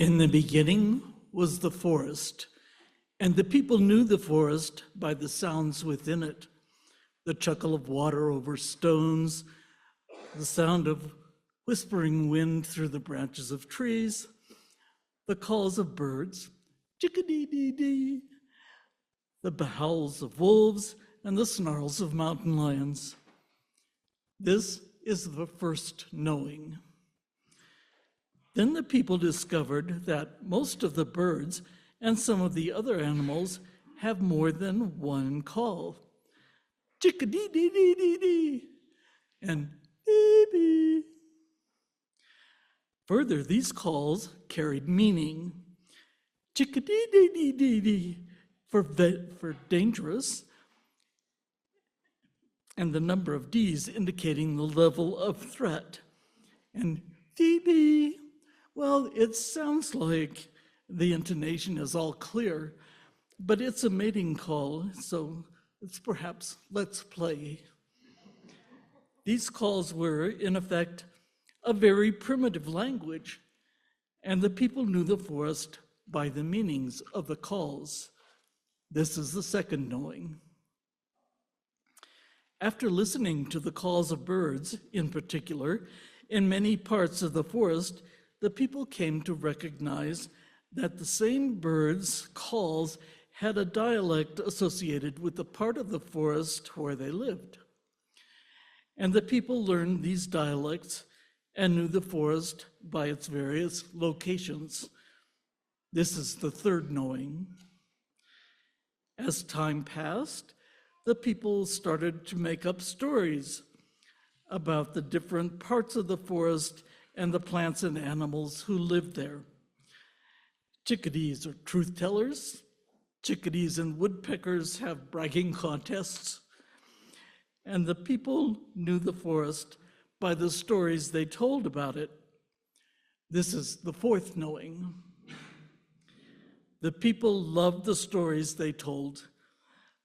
In the beginning was the forest, and the people knew the forest by the sounds within it, the chuckle of water over stones, the sound of whispering wind through the branches of trees, the calls of birds, chickadee-dee-dee, the howls of wolves, and the snarls of mountain lions. This is the first knowing. Then the people discovered that most of the birds and some of the other animals have more than one call. Chickadee-dee-dee-dee-dee, and dee-dee. Further, these calls carried meaning. Chickadee-dee-dee-dee-dee for dangerous, and the number of D's indicating the level of threat. And dee-dee, well, it sounds like the intonation is all clear, but it's a mating call, so it's perhaps let's play. These calls were, in effect, a very primitive language, and the people knew the forest by the meanings of the calls. This is the second knowing. After listening to the calls of birds, in particular, in many parts of the forest, the people came to recognize that the same birds' calls had a dialect associated with the part of the forest where they lived. And the people learned these dialects and knew the forest by its various locations. This is the third knowing. As time passed, the people started to make up stories about the different parts of the forest and the plants and animals who lived there. Chickadees are truth tellers. Chickadees and woodpeckers have bragging contests. And the people knew the forest by the stories they told about it. This is the fourth knowing. The people loved the stories they told.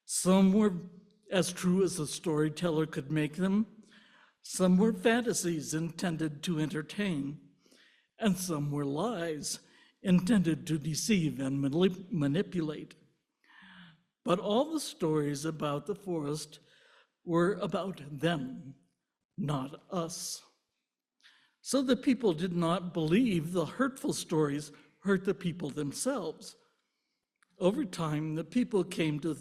Some were as true as a storyteller could make them. Some were fantasies intended to entertain. And some were lies intended to deceive and manipulate. But all the stories about the forest were about them, not us. So the people did not believe the hurtful stories hurt the people themselves. Over time, the people came to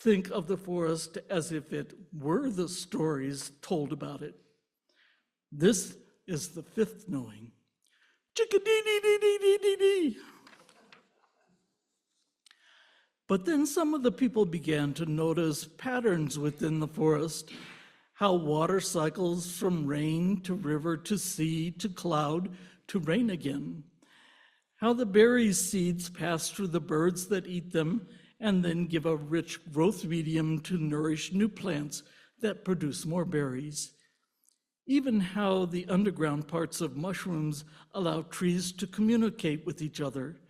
think of the forest as if it were the stories told about it. This is the fifth knowing. Chickadee-dee-dee-dee-dee-dee. But then some of the people began to notice patterns within the forest, how water cycles from rain to river to sea to cloud to rain again, how the berry seeds pass through the birds that eat them and then give a rich growth medium to nourish new plants that produce more berries. Even how the underground parts of mushrooms allow trees to communicate with each other.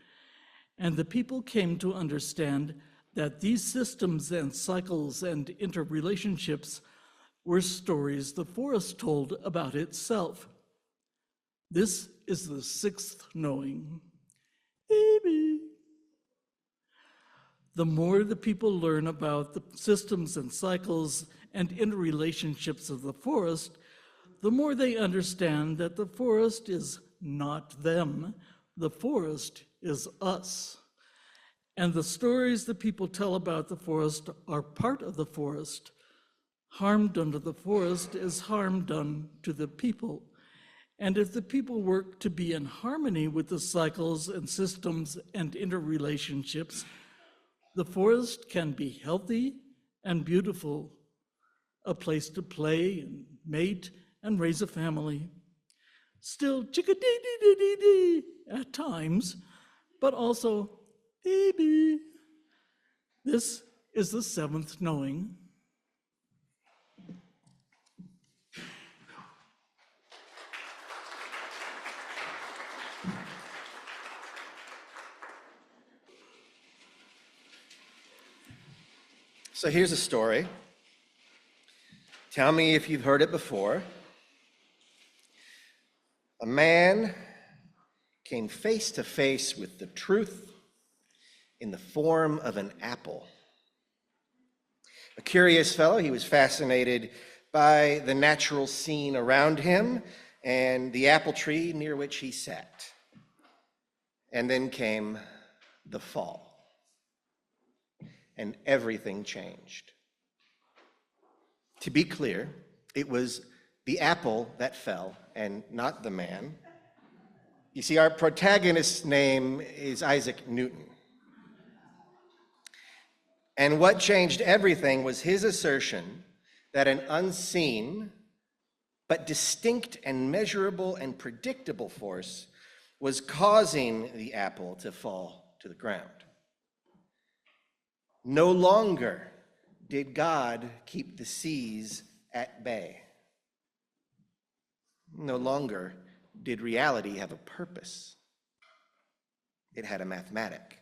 And the people came to understand that these systems and cycles and interrelationships were stories the forest told about itself. This is the sixth knowing. The more the people learn about the systems and cycles and interrelationships of the forest, the more they understand that the forest is not them, the forest is us. And the stories the people tell about the forest are part of the forest. Harm done to the forest is harm done to the people. And if the people work to be in harmony with the cycles and systems and interrelationships, the forest can be healthy and beautiful, a place to play and mate and raise a family. Still chickadee-dee-dee-dee at times, but also baby. This is the seventh knowing. So here's a story. Tell me if you've heard it before. A man came face to face with the truth in the form of an apple. A curious fellow, he was fascinated by the natural scene around him and the apple tree near which he sat. And then came the fall, and everything changed. To be clear, it was the apple that fell and not the man. You see, our protagonist's name is Isaac Newton. And what changed everything was his assertion that an unseen but distinct and measurable and predictable force was causing the apple to fall to the ground. No longer did God keep the seas at bay. No longer did reality have a purpose. It had a mathematic.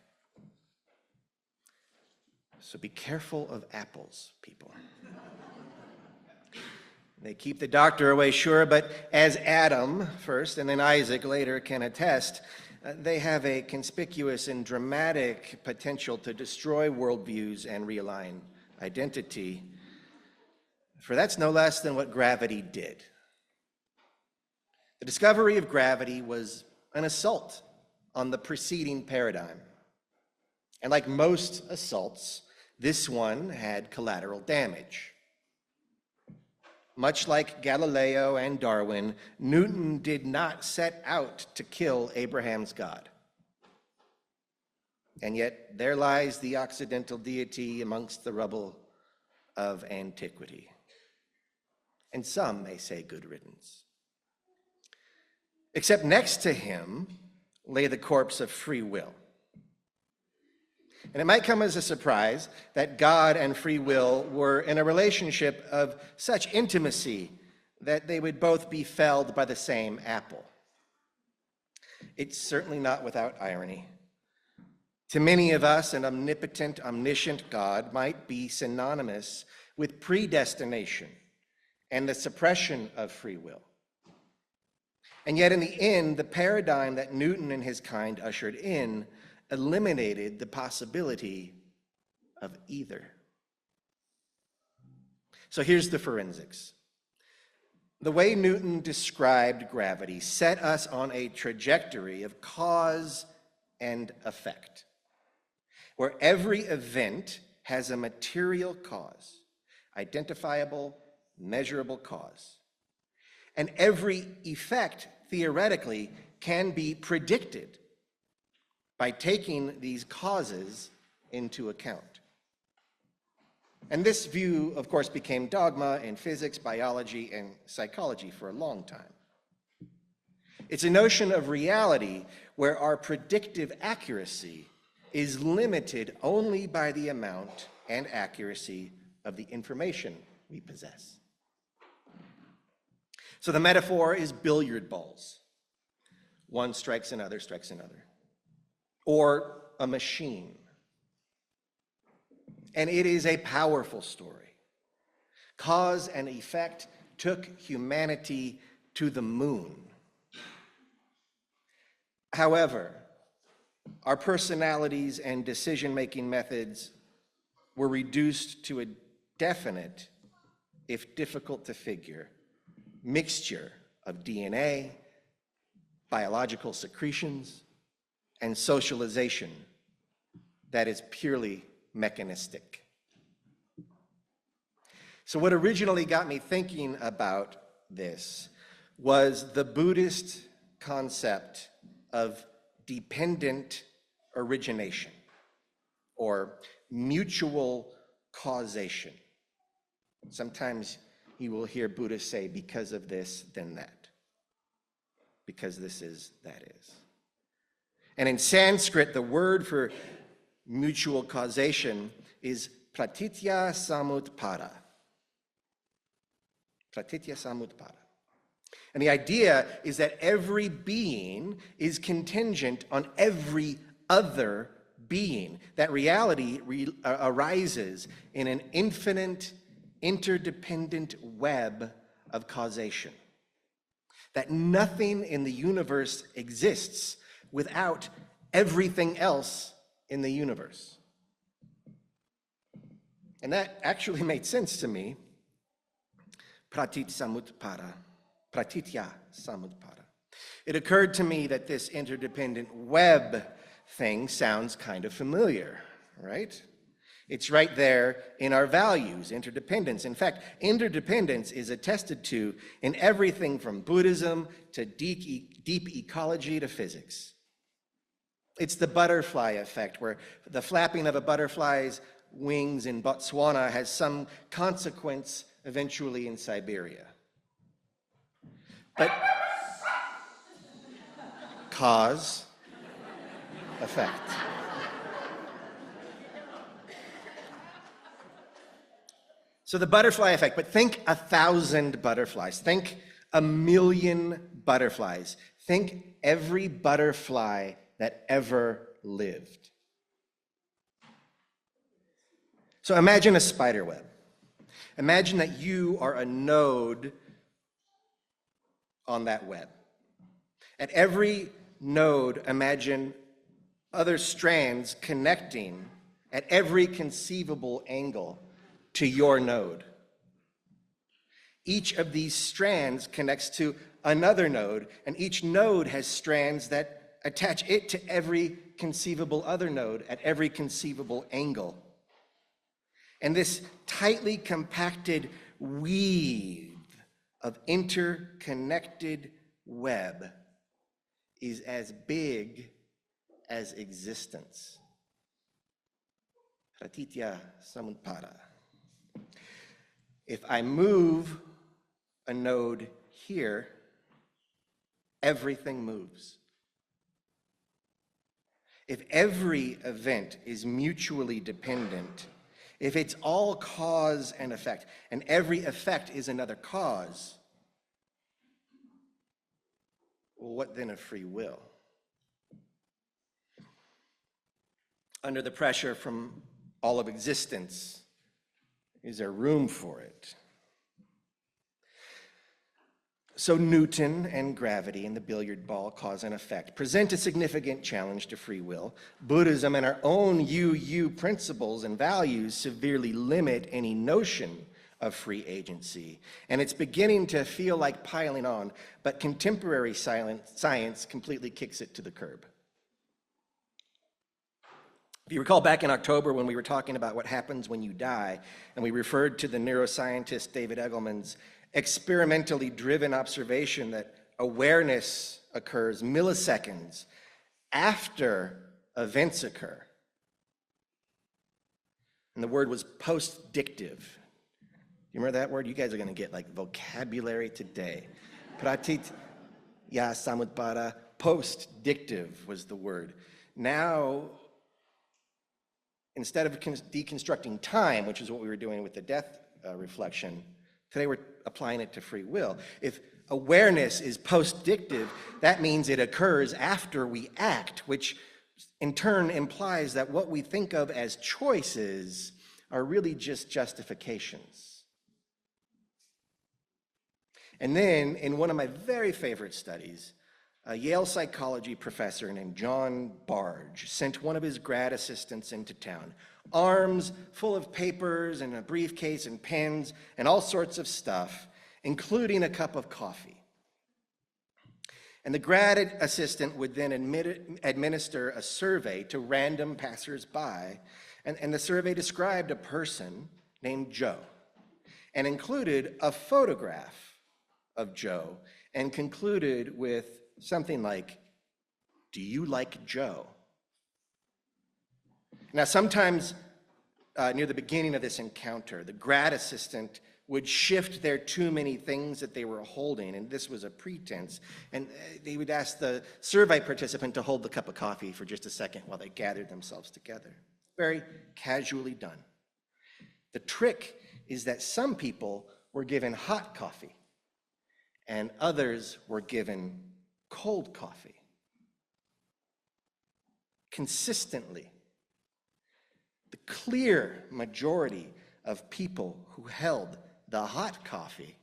So be careful of apples, people. They keep the doctor away, sure, but as Adam first and then Isaac later can attest, they have a conspicuous and dramatic potential to destroy worldviews and realign identity. For that's no less than what gravity did. The discovery of gravity was an assault on the preceding paradigm. And like most assaults, this one had collateral damage. Much like Galileo and Darwin, Newton did not set out to kill Abraham's God. And yet there lies the Occidental deity amongst the rubble of antiquity. And some may say good riddance. Except next to him lay the corpse of free will. And it might come as a surprise that God and free will were in a relationship of such intimacy that they would both be felled by the same apple. It's certainly not without irony. To many of us, an omnipotent, omniscient God might be synonymous with predestination and the suppression of free will. And yet in the end, the paradigm that Newton and his kind ushered in eliminated the possibility of either. So here's the forensics. The way Newton described gravity set us on a trajectory of cause and effect, where every event has a material cause, identifiable, measurable cause, and every effect, theoretically, can be predicted by taking these causes into account. And this view, of course, became dogma in physics, biology, and psychology for a long time. It's a notion of reality where our predictive accuracy is limited only by the amount and accuracy of the information we possess. So the metaphor is billiard balls. One strikes another, strikes another. Or a machine. And it is a powerful story. Cause and effect took humanity to the moon. However, our personalities and decision-making methods were reduced to a definite, if difficult to figure, mixture of DNA, biological secretions, and socialization that is purely mechanistic. So what originally got me thinking about this was the Buddhist concept of dependent origination or mutual causation. Sometimes you will hear Buddhists say, because of this, then that. Because this is, that is. And in Sanskrit, the word for mutual causation is pratitya samutpada. Pratitya samutpada. And the idea is that every being is contingent on every other being, that reality arises in an infinite, interdependent web of causation, that nothing in the universe exists without everything else in the universe. And that actually made sense to me. Pratitya samutpara. It occurred to me that this interdependent web thing sounds kind of familiar, right? It's right there in our values, interdependence. In fact, interdependence is attested to in everything from Buddhism to deep ecology to physics. It's the butterfly effect, where the flapping of a butterfly's wings in Botswana has some consequence eventually in Siberia. But cause, effect. So the butterfly effect, but think 1,000 butterflies. Think 1,000,000 butterflies. Think every butterfly that ever lived. So imagine a spider web. Imagine that you are a node on that web. At every node, imagine other strands connecting at every conceivable angle to your node. Each of these strands connects to another node, and each node has strands that attach it to every conceivable other node at every conceivable angle. And this tightly compacted weave of interconnected web is as big as existence. Pratitya samutpara. If I move a node here, everything moves. If every event is mutually dependent, if it's all cause and effect, and every effect is another cause, well, what then of free will? Under the pressure from all of existence, is there room for it? So Newton and gravity and the billiard ball, cause and effect, present a significant challenge to free will. Buddhism and our own UU principles and values severely limit any notion of free agency. And it's beginning to feel like piling on, but contemporary science completely kicks it to the curb. If you recall back in October when we were talking about what happens when you die, and we referred to the neuroscientist David Eagleman's experimentally driven observation that awareness occurs milliseconds after events occur. And the word was post-dictive. You remember that word? You guys are going to get like vocabulary today. Pratit ya samutpara, post-dictive was the word. Now, instead of deconstructing time, which is what we were doing with the death reflection, today we're applying it to free will. If awareness is post-dictive, that means it occurs after we act, which in turn implies that what we think of as choices are really just justifications. And then, in one of my very favorite studies, a Yale psychology professor named John Barge sent one of his grad assistants into town, arms full of papers and a briefcase and pens and all sorts of stuff, including a cup of coffee. And the grad assistant would then administer a survey to random passersby, and the survey described a person named Joe and included a photograph of Joe and concluded with something like, "Do you like Joe?" Now, sometimes near the beginning of this encounter, the grad assistant would shift their too many things that they were holding, and this was a pretense, and they would ask the survey participant to hold the cup of coffee for just a second while they gathered themselves together. Very casually done. The trick is that some people were given hot coffee, and others were given cold coffee. Consistently, the clear majority of people who held the hot coffee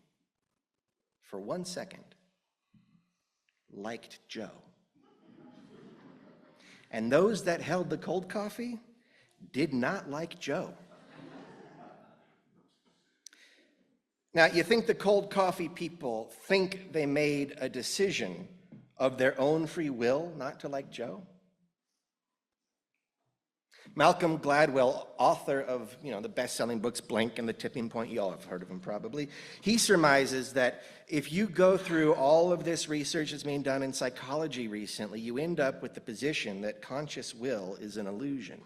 for 1 second liked Joe. And those that held the cold coffee did not like Joe. Now, you think the cold coffee people think they made a decision of their own free will not to like Joe? Malcolm Gladwell, author of the best-selling books Blink and The Tipping Point, you all have heard of him probably, he surmises that if you go through all of this research that's being done in psychology recently, you end up with the position that conscious will is an illusion.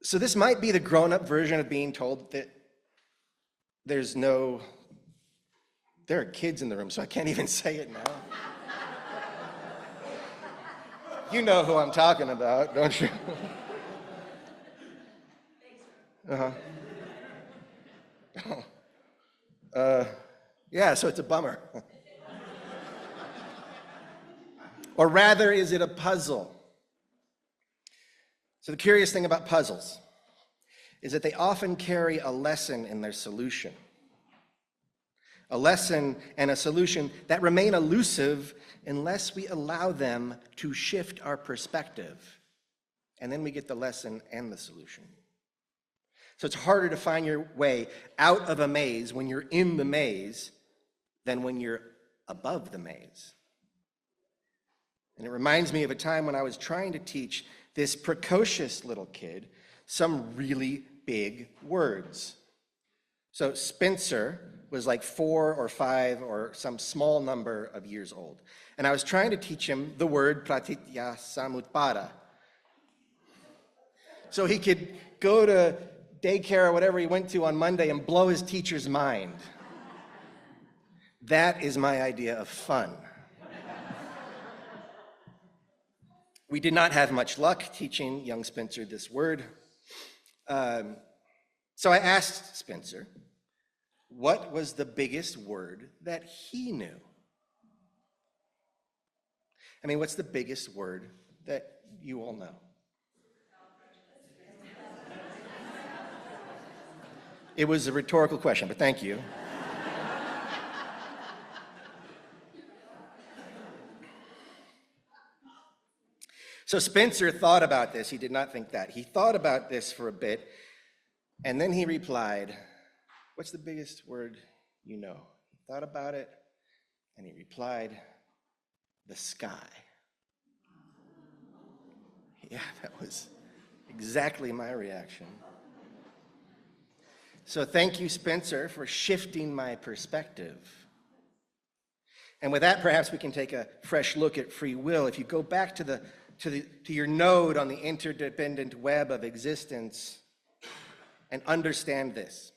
So this might be the grown-up version of being told that there are kids in the room, so I can't even say it now. You know who I'm talking about, don't you? Yeah, so it's a bummer. Or rather, is it a puzzle? So the curious thing about puzzles is that they often carry a lesson in their solution. A lesson and a solution that remain elusive unless we allow them to shift our perspective. And then we get the lesson and the solution. So it's harder to find your way out of a maze when you're in the maze than when you're above the maze. And it reminds me of a time when I was trying to teach this precocious little kid some really big words. So Spencer was like 4 or 5 or some small number of years old. And I was trying to teach him the word pratitya samutpada. So he could go to daycare or whatever he went to on Monday and blow his teacher's mind. That is my idea of fun. We did not have much luck teaching young Spencer this word. So I asked Spencer, what was the biggest word that he knew? I mean, what's the biggest word that you all know? It was a rhetorical question, but thank you. So Spencer thought about this. He did not think that. He thought about this for a bit, and then he replied, what's the biggest word you know? He thought about it, and he replied, the sky. Yeah, that was exactly my reaction. So thank you, Spencer, for shifting my perspective. And with that, perhaps we can take a fresh look at free will. If you go back to your node on the interdependent web of existence and understand this.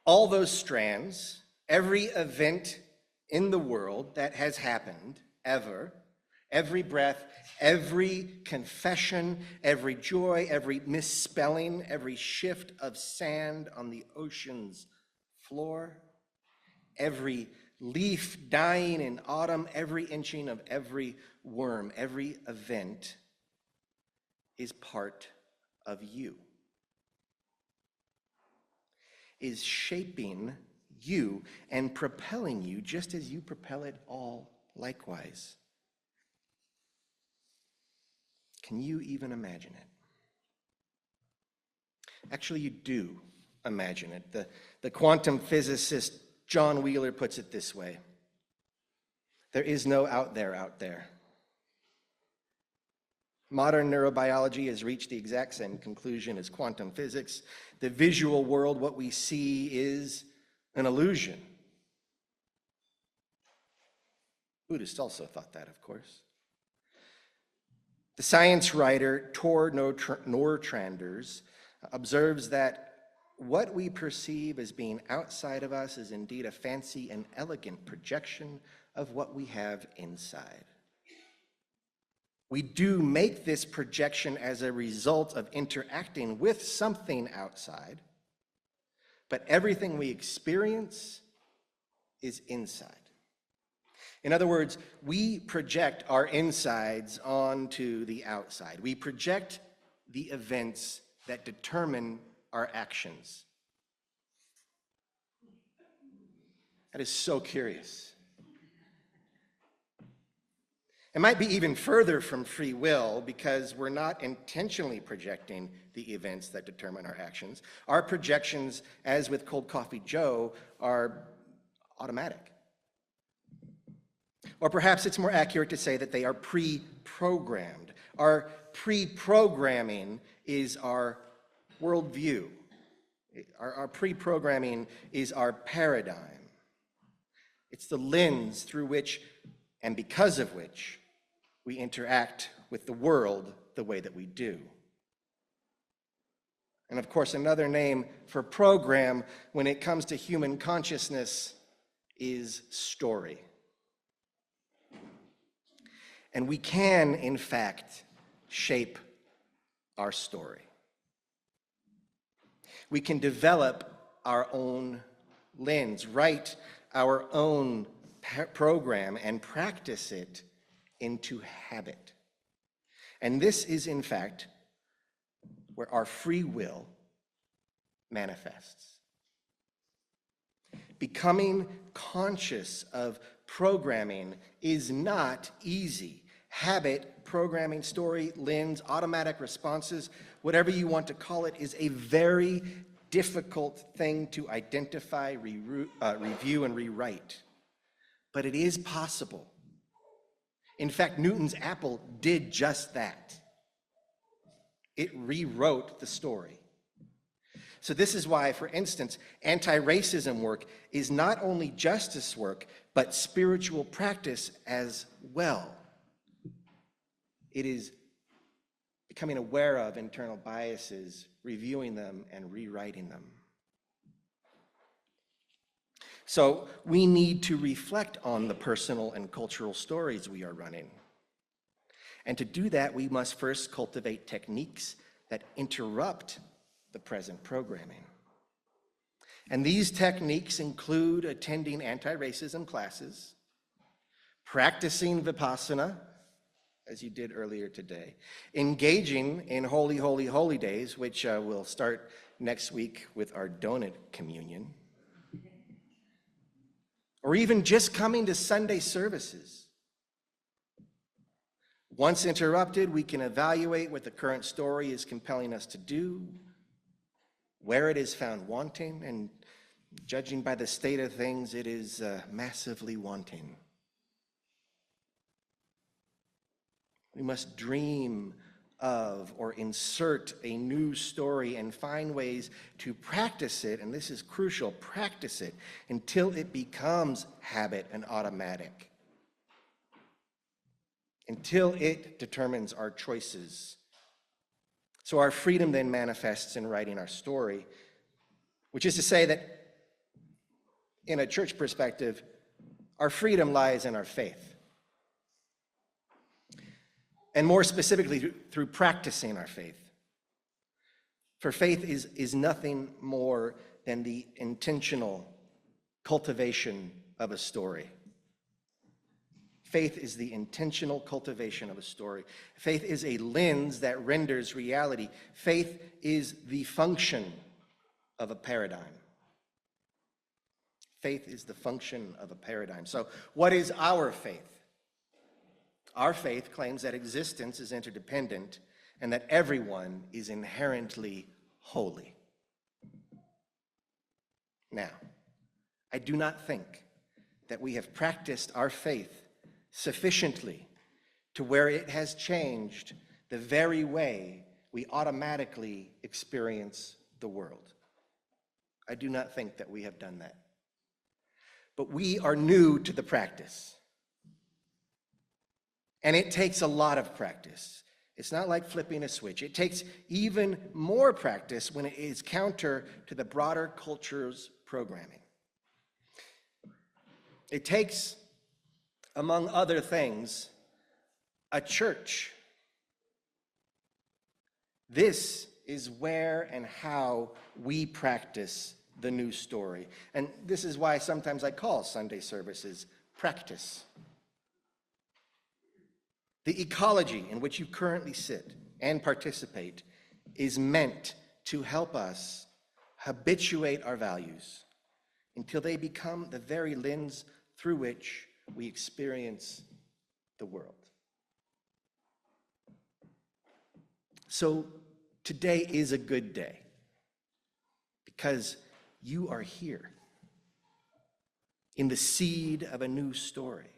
All those strands, every event in the world that has happened ever, every breath, every confession, every joy, every misspelling, every shift of sand on the ocean's floor, every leaf dying in autumn, every inching of every worm, every event is part of you, is shaping you and propelling you just as you propel it all likewise. Can you even imagine it? Actually, you do imagine it. The quantum physicist John Wheeler puts it this way: there is no out there. Modern neurobiology has reached the exact same conclusion as quantum physics. The visual world, what we see, is an illusion. Buddhists also thought that, of course. The science writer Tor Nortranders observes that what we perceive as being outside of us is indeed a fancy and elegant projection of what we have inside. We do make this projection as a result of interacting with something outside, but everything we experience is inside. In other words, we project our insides onto the outside. We project the events that determine our actions. That is so curious. It might be even further from free will because we're not intentionally projecting the events that determine our actions. Our projections, as with Cold Coffee Joe, are automatic. Or perhaps it's more accurate to say that they are pre-programmed. Our pre-programming is our worldview. Our pre-programming is our paradigm. It's the lens through which, and because of which, we interact with the world the way that we do. And of course, another name for program when it comes to human consciousness is story. And we can, in fact, shape our story. We can develop our own lens, write our own program, and practice it into habit. And this is, in fact, where our free will manifests. Becoming conscious of programming is not easy. Habit, programming, story, lens, automatic responses, whatever you want to call it, is a very difficult thing to identify, review, and rewrite. But it is possible. In fact, Newton's apple did just that. It rewrote the story. So this is why, for instance, anti-racism work is not only justice work, but spiritual practice as well. It is becoming aware of internal biases, reviewing them, and rewriting them. So we need to reflect on the personal and cultural stories we are running. And to do that, we must first cultivate techniques that interrupt the present programming. And these techniques include attending anti-racism classes, practicing Vipassana, as you did earlier today, engaging in Holy, Holy, Holy Days, which will start next week with our donut communion, or even just coming to Sunday services. Once interrupted, we can evaluate what the current story is compelling us to do, where it is found wanting, and judging by the state of things, it is massively wanting. We must dream of or insert a new story and find ways to practice it, and this is crucial, practice it until it becomes habit and automatic, until it determines our choices. So our freedom then manifests in writing our story, which is to say that in a church perspective, our freedom lies in our faith. And more specifically, through practicing our faith. For faith is nothing more than the intentional cultivation of a story. Faith is the intentional cultivation of a story. Faith is a lens that renders reality. Faith is the function of a paradigm. Faith is the function of a paradigm. So what is our faith? Our faith claims that existence is interdependent and that everyone is inherently holy. Now, I do not think that we have practiced our faith sufficiently to where it has changed the very way we automatically experience the world. I do not think that we have done that. But we are new to the practice. And it takes a lot of practice. It's not like flipping a switch. It takes even more practice when it is counter to the broader culture's programming. It takes, among other things, a church. This is where and how we practice the new story. And this is why sometimes I call Sunday services practice. The ecology in which you currently sit and participate is meant to help us habituate our values until they become the very lens through which we experience the world. So today is a good day because you are here in the seed of a new story.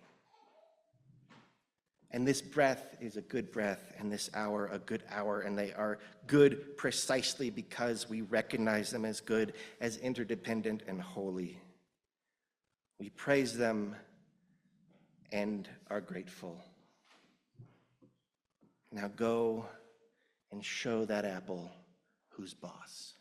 And this breath is a good breath, and this hour a good hour, and they are good precisely because we recognize them as good, as interdependent and holy. We praise them and are grateful. Now go and show that apple who's boss.